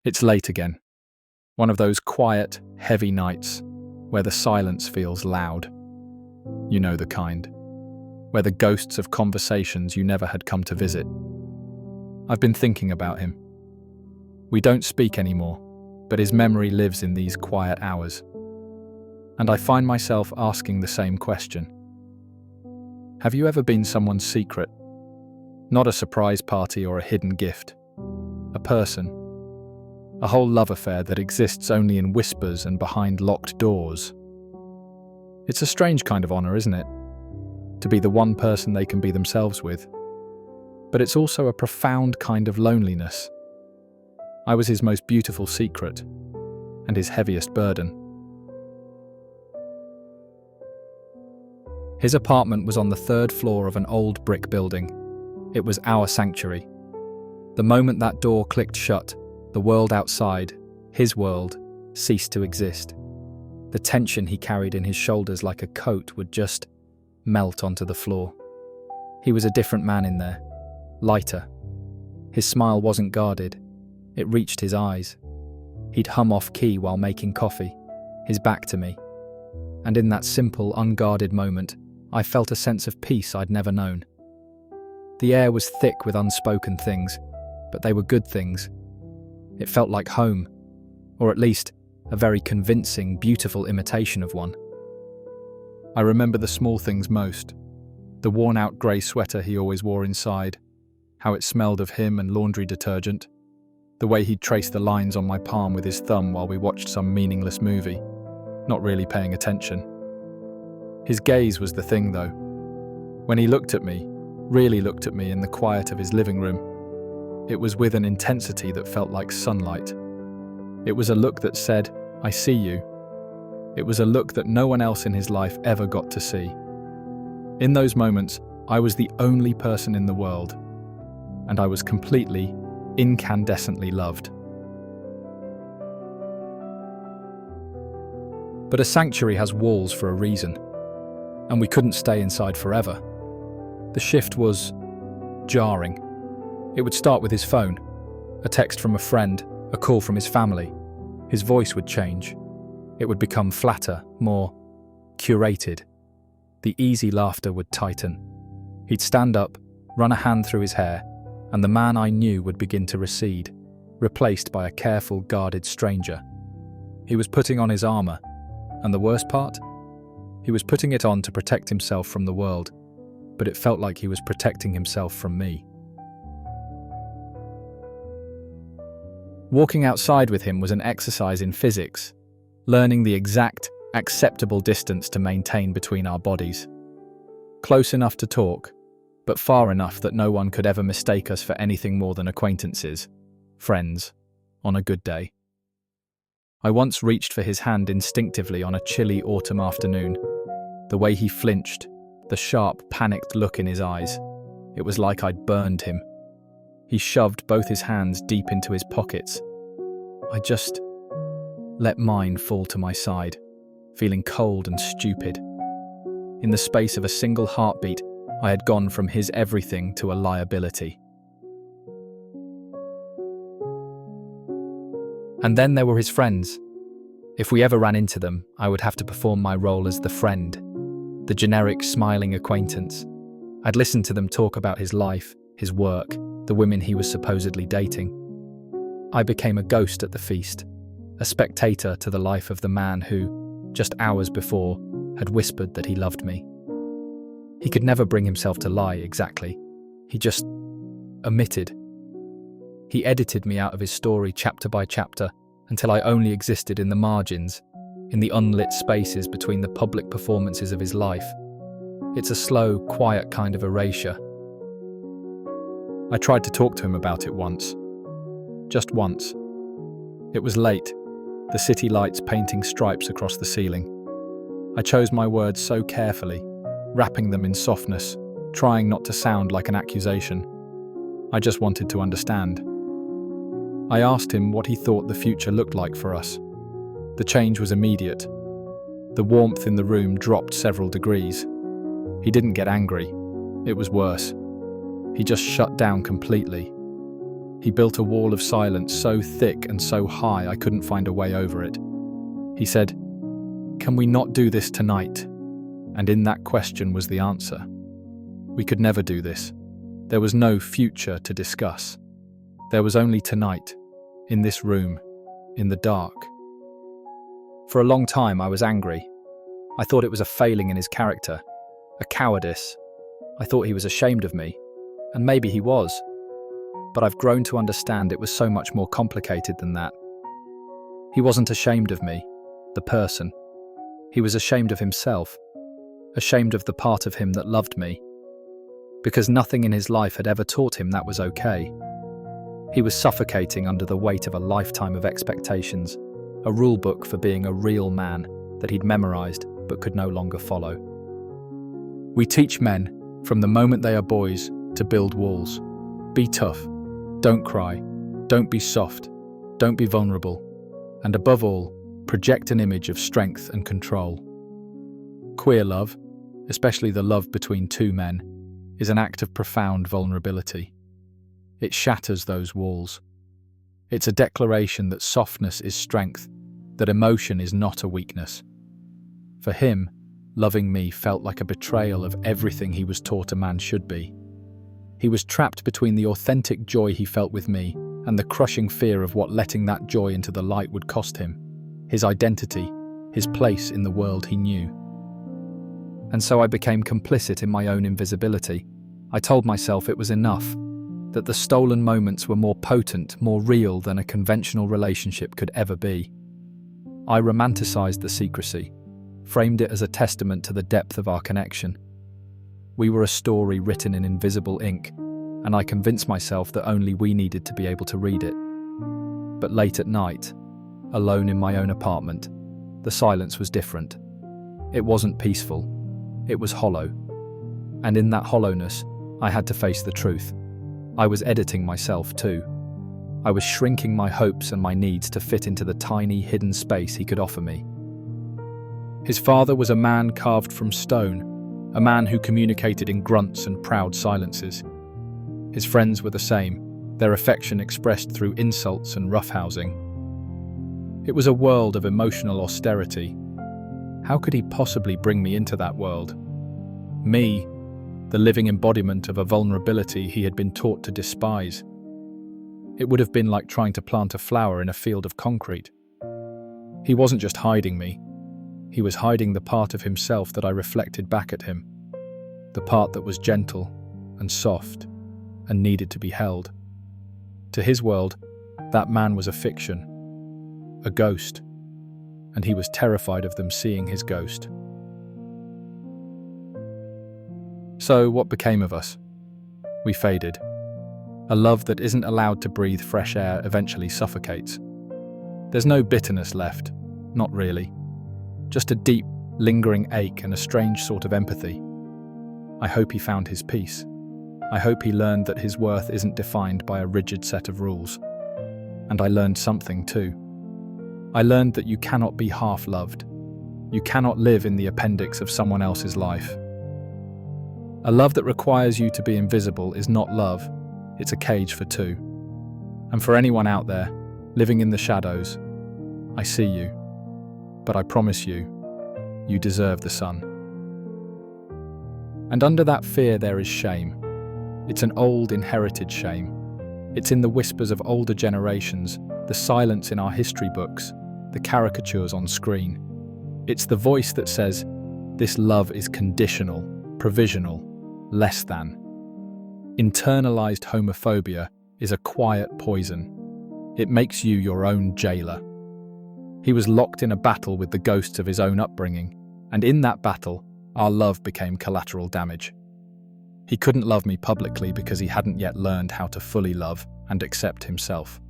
It's late again. One of those quiet, heavy nights where the silence feels loud. You know the kind. Where the ghosts of conversations you never had come to visit. I've been thinking about him. We don't speak anymore, but his memory lives in these quiet hours. And I find myself asking the same question. Have you ever been someone's secret? Not a surprise party or a hidden gift. A person. A whole love affair that exists only in whispers and behind locked doors. It's a strange kind of honor, isn't it? To be the one person they can be themselves with. But it's also a profound kind of loneliness. I was his most beautiful secret, and his heaviest burden. His apartment was on the third floor of an old brick building. It was our sanctuary. The moment that door clicked shut, the world outside, his world, ceased to exist. The tension he carried in his shoulders like a coat would just melt onto the floor. He was a different man in there, lighter. His smile wasn't guarded. It reached his eyes. He'd hum off key while making coffee, his back to me. And in that simple, unguarded moment, I felt a sense of peace I'd never known. The air was thick with unspoken things, but they were good things. It felt like home, or at least a very convincing, beautiful imitation of one. I remember the small things most. The worn-out grey sweater he always wore inside, how it smelled of him and laundry detergent, the way he'd trace the lines on my palm with his thumb while we watched some meaningless movie, not really paying attention. His gaze was the thing, though. When he looked at me, really looked at me in the quiet of his living room, it was with an intensity that felt like sunlight. It was a look that said, "I see you." It was a look that no one else in his life ever got to see. In those moments, I was the only person in the world, and I was completely, incandescently loved. But a sanctuary has walls for a reason, and we couldn't stay inside forever. The shift was jarring. It would start with his phone, a text from a friend, a call from his family. His voice would change. It would become flatter, more curated. The easy laughter would tighten. He'd stand up, run a hand through his hair, and the man I knew would begin to recede, replaced by a careful, guarded stranger. He was putting on his armor, and the worst part? He was putting it on to protect himself from the world, but it felt like he was protecting himself from me. Walking outside with him was an exercise in physics, learning the exact, acceptable distance to maintain between our bodies. Close enough to talk, but far enough that no one could ever mistake us for anything more than acquaintances, friends, on a good day. I once reached for his hand instinctively on a chilly autumn afternoon. The way he flinched, the sharp, panicked look in his eyes, it was like I'd burned him. He shoved both his hands deep into his pockets. I just let mine fall to my side, feeling cold and stupid. In the space of a single heartbeat, I had gone from his everything to a liability. And then there were his friends. If we ever ran into them, I would have to perform my role as the friend, the generic smiling acquaintance. I'd listen to them talk about his life, his work, the women he was supposedly dating. I became a ghost at the feast, a spectator to the life of the man who, just hours before, had whispered that he loved me. He could never bring himself to lie exactly. He just omitted. He edited me out of his story chapter by chapter until I only existed in the margins, in the unlit spaces between the public performances of his life. It's a slow, quiet kind of erasure. I tried to talk to him about it once. Just once. It was late, the city lights painting stripes across the ceiling. I chose my words so carefully, wrapping them in softness, trying not to sound like an accusation. I just wanted to understand. I asked him what he thought the future looked like for us. The change was immediate. The warmth in the room dropped several degrees. He didn't get angry. It was worse. He just shut down completely. He built a wall of silence so thick and so high I couldn't find a way over it. He said, "Can we not do this tonight?" And in that question was the answer. We could never do this. There was no future to discuss. There was only tonight, in this room, in the dark. For a long time I was angry. I thought it was a failing in his character, a cowardice. I thought he was ashamed of me, and maybe he was. But I've grown to understand it was so much more complicated than that. He wasn't ashamed of me, the person. He was ashamed of himself, ashamed of the part of him that loved me, because nothing in his life had ever taught him that was okay. He was suffocating under the weight of a lifetime of expectations, a rule book for being a real man that he'd memorized but could no longer follow. We teach men, from the moment they are boys, to build walls. Be tough. Don't cry. Don't be soft. Don't be vulnerable. And above all, project an image of strength and control. Queer love, especially the love between two men, is an act of profound vulnerability. It shatters those walls. It's a declaration that softness is strength, that emotion is not a weakness. For him, loving me felt like a betrayal of everything he was taught a man should be. He was trapped between the authentic joy he felt with me and the crushing fear of what letting that joy into the light would cost him, his identity, his place in the world he knew. And so I became complicit in my own invisibility. I told myself it was enough, that the stolen moments were more potent, more real than a conventional relationship could ever be. I romanticized the secrecy, framed it as a testament to the depth of our connection. We were a story written in invisible ink, and I convinced myself that only we needed to be able to read it. But late at night, alone in my own apartment, the silence was different. It wasn't peaceful. It was hollow. And in that hollowness, I had to face the truth. I was editing myself too. I was shrinking my hopes and my needs to fit into the tiny, hidden space he could offer me. His father was a man carved from stone, a man who communicated in grunts and proud silences. His friends were the same, their affection expressed through insults and roughhousing. It was a world of emotional austerity. How could he possibly bring me into that world? Me, the living embodiment of a vulnerability he had been taught to despise. It would have been like trying to plant a flower in a field of concrete. He wasn't just hiding me. He was hiding the part of himself that I reflected back at him, the part that was gentle and soft and needed to be held. To his world, that man was a fiction, a ghost, and he was terrified of them seeing his ghost. So what became of us? We faded. A love that isn't allowed to breathe fresh air eventually suffocates. There's no bitterness left, not really. Just a deep, lingering ache and a strange sort of empathy. I hope he found his peace. I hope he learned that his worth isn't defined by a rigid set of rules. And I learned something too. I learned that you cannot be half-loved. You cannot live in the appendix of someone else's life. A love that requires you to be invisible is not love, it's a cage for two. And for anyone out there, living in the shadows, I see you. But I promise you, you deserve the sun. And under that fear there is shame. It's an old inherited shame. It's in the whispers of older generations, the silence in our history books, the caricatures on screen. It's the voice that says, this love is conditional, provisional, less than. Internalized homophobia is a quiet poison. It makes you your own jailer. He was locked in a battle with the ghosts of his own upbringing, and in that battle, our love became collateral damage. He couldn't love me publicly because he hadn't yet learned how to fully love and accept himself.